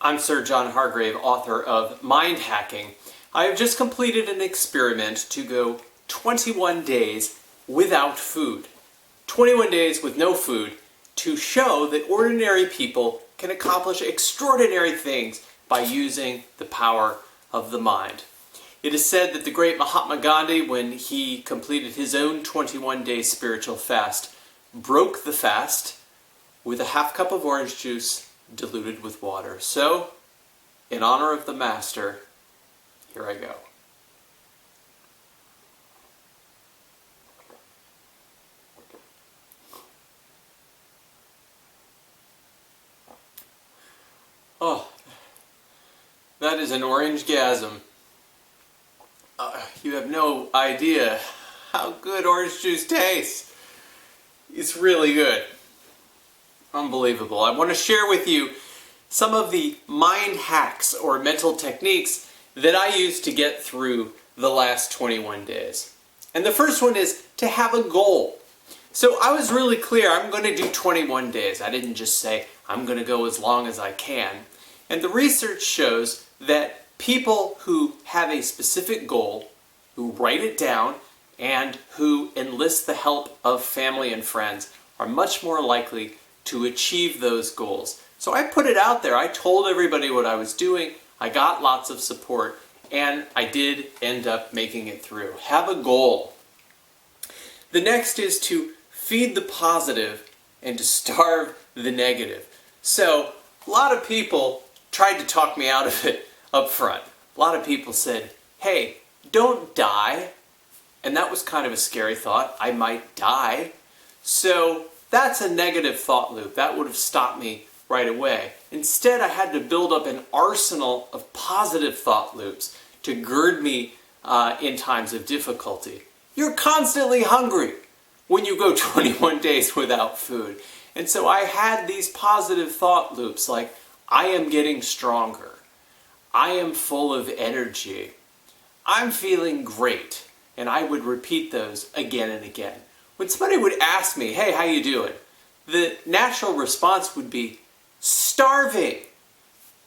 I'm Sir John Hargrave, author of Mind Hacking. I have just completed an experiment to go 21 days without food. 21 days with no food to show that ordinary people can accomplish extraordinary things by using the power of the mind. It is said that the great Mahatma Gandhi, when he completed his own 21-day spiritual fast, broke the fast with a half cup of orange juice diluted with water. So, in honor of the master, here I go. Oh, that is an orange-gasm. You have no idea how good orange juice tastes. It's really good. Unbelievable. I want to share with you some of the mind hacks or mental techniques that I used to get through the last 21 days. And the first one is to have a goal. So I was really clear, I'm going to do 21 days. I didn't just say, I'm going to go as long as I can. And the research shows that people who have a specific goal, who write it down, and who enlist the help of family and friends are much more likely to achieve those goals. So I put it out there. I told everybody what I was doing. I got lots of support, and I did end up making it through. Have a goal. The next is to feed the positive and to starve the negative. So a lot of people tried to talk me out of it up front. A lot of people said, hey, don't die. And that was kind of a scary thought. I might die. So that's a negative thought loop. That would have stopped me right away. Instead, I had to build up an arsenal of positive thought loops to gird me in times of difficulty. You're constantly hungry when you go 21 days without food. And so I had these positive thought loops like, I am getting stronger. I am full of energy. I'm feeling great. And I would repeat those again and again. When somebody would ask me, hey, how you doing? The natural response would be, starving.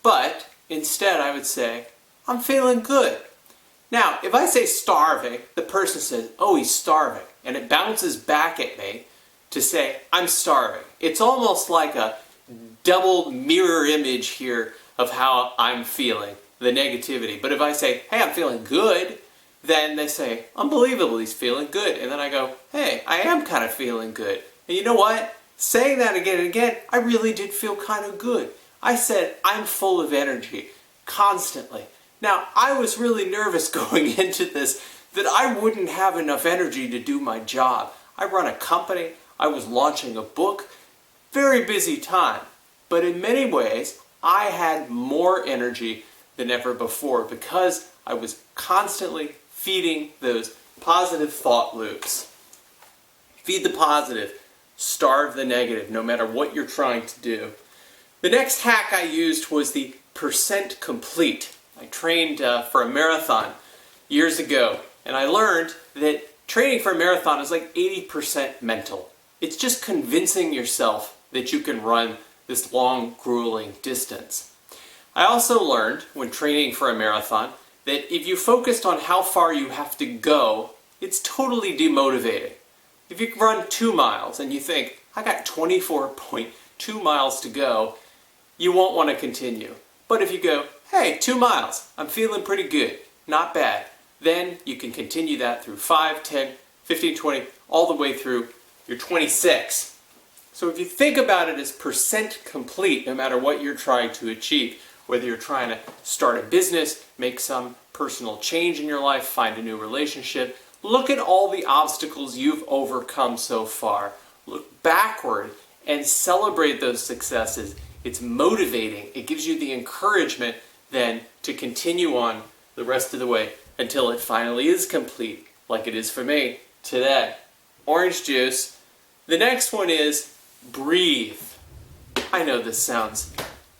But instead I would say, I'm feeling good. Now, if I say starving, the person says, oh, he's starving. And it bounces back at me to say, I'm starving. It's almost like a double mirror image here of how I'm feeling, the negativity. But if I say, hey, I'm feeling good, then they say, unbelievable, he's feeling good. And then I go, hey, I am kind of feeling good. And you know what? Saying that again and again, I really did feel kind of good. I said, I'm full of energy, constantly. Now, I was really nervous going into this that I wouldn't have enough energy to do my job. I run a company, I was launching a book, very busy time. But in many ways, I had more energy than ever before because I was constantly feeding those positive thought loops. Feed the positive, starve the negative, no matter what you're trying to do. The next hack I used was the percent complete. I trained for a marathon years ago, and I learned that training for a marathon is like 80% mental. It's just convincing yourself that you can run this long, grueling distance. I also learned when training for a marathon that if you focused on how far you have to go, it's totally demotivating. If you run 2 miles and you think, I got 24.2 miles to go, you won't want to continue. But if you go, hey, 2 miles, I'm feeling pretty good, not bad, then you can continue that through 5, 10, 15, 20, all the way through your 26. So if you think about it as percent complete, no matter what you're trying to achieve, whether you're trying to start a business, make some personal change in your life, find a new relationship, look at all the obstacles you've overcome so far. Look backward and celebrate those successes. It's motivating. It gives you the encouragement then to continue on the rest of the way until it finally is complete, like it is for me today. Orange juice. The next one is breathe. I know this sounds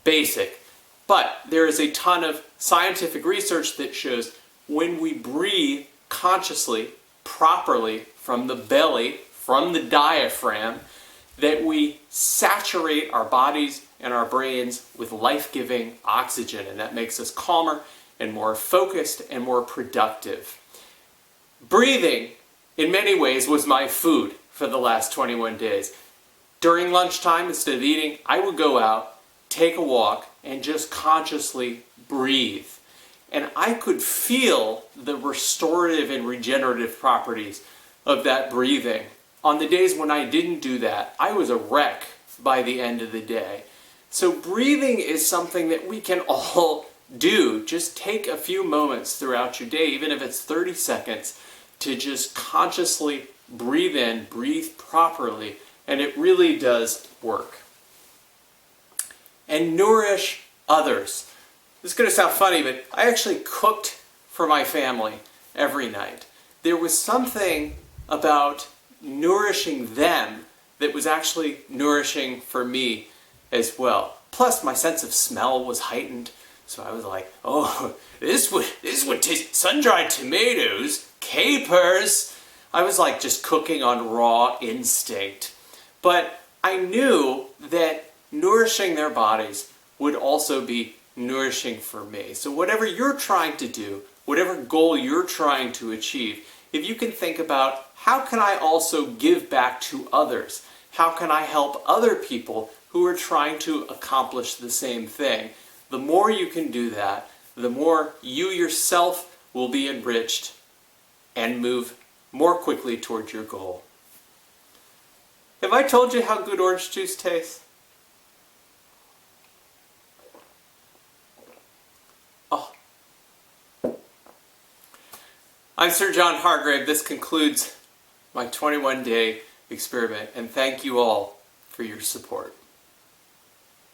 basic, but there is a ton of scientific research that shows when we breathe consciously, properly, from the belly, from the diaphragm, that we saturate our bodies and our brains with life-giving oxygen, and that makes us calmer and more focused and more productive. Breathing, in many ways, was my food for the last 21 days. During lunchtime, instead of eating, I would go out, take a walk, and just consciously breathe. And I could feel the restorative and regenerative properties of that breathing. On the days when I didn't do that, I was a wreck by the end of the day. So breathing is something that we can all do. Just take a few moments throughout your day, even if it's 30 seconds, to just consciously breathe in, breathe properly, and it really does work. And nourish others. This is going to sound funny, but I actually cooked for my family every night. There was something about nourishing them that was actually nourishing for me as well. Plus, my sense of smell was heightened, so I was like, oh, this would taste sun-dried tomatoes, capers. I was like just cooking on raw instinct. But I knew that nourishing their bodies would also be nourishing for me. So whatever you're trying to do, whatever goal you're trying to achieve, if you can think about how can I also give back to others? How can I help other people who are trying to accomplish the same thing? The more you can do that, the more you yourself will be enriched and move more quickly towards your goal. Have I told you how good orange juice tastes? Oh. I'm Sir John Hargrave. This concludes my 21-day experiment, and thank you all for your support.